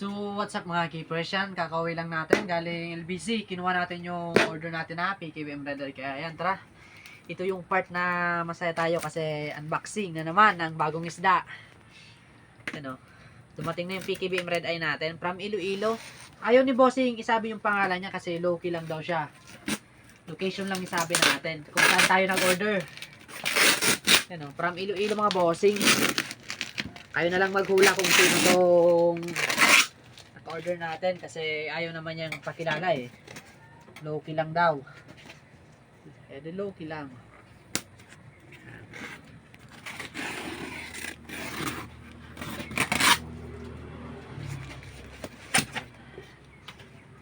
So, what's up mga keepers yan? Kakauwi lang natin galing LBC. Kinuha natin yung order natin na PKBM Radar. Kaya yan, tara. Ito yung part na masaya tayo kasi unboxing na naman ng bagong isda. Ano? Dumating na yung PKBM Red Eye natin from Iloilo. Ayaw ni Bossing isabi yung pangalan niya kasi low-key lang daw siya. Location lang isabi natin kung saan tayo nag-order. Ano? From Iloilo mga Bossing. Kayo na lang maghula kung sino tong order natin kasi ayaw naman niyang pakilala eh. Low-key lang daw. Eh, di low-key lang.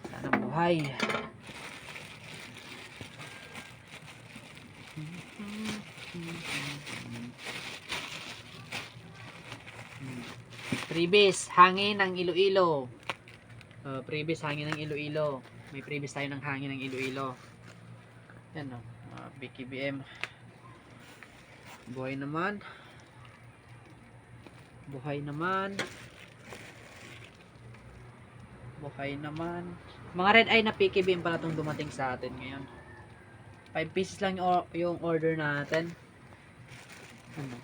Sana buhay. Previous, hangin ng Iloilo. Previous, hangin ng Iloilo. May previous tayo ng hangin ng Iloilo. Yan o. BKBM. Buhay naman. Buhay naman. Buhay naman. Mga red eye na PKBM pala itong dumating sa atin ngayon. 5 pieces lang yung order natin. Ano?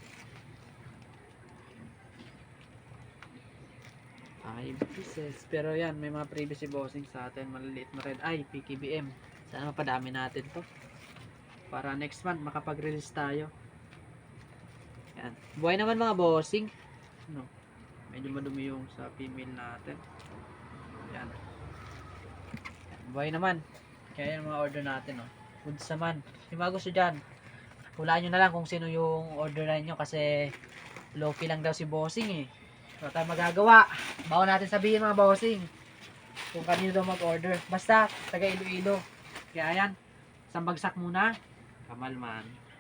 5 pieces. Pero yan, may mga previous si Bossing sa atin. Maliliit na red eye, PKBM. Sana mapadami natin to. Para next month makapag-release tayo. Yan. Buhay naman mga Bossing. No. Medyo madumi yung sa female natin. Yan. Buhay naman. Kaya yung mga order natin. Oh. Goods naman. Yung mga gusto dyan, hulaan nyo na lang kung sino yung order nyo kasi low-key lang daw si Bossing eh. So, tayo magagawa. Bago natin sabihin mga Bossing kung kanino daw mag-order. Basta, taga Iloilo. Kaya yan, isang bagsak muna. Kamalman.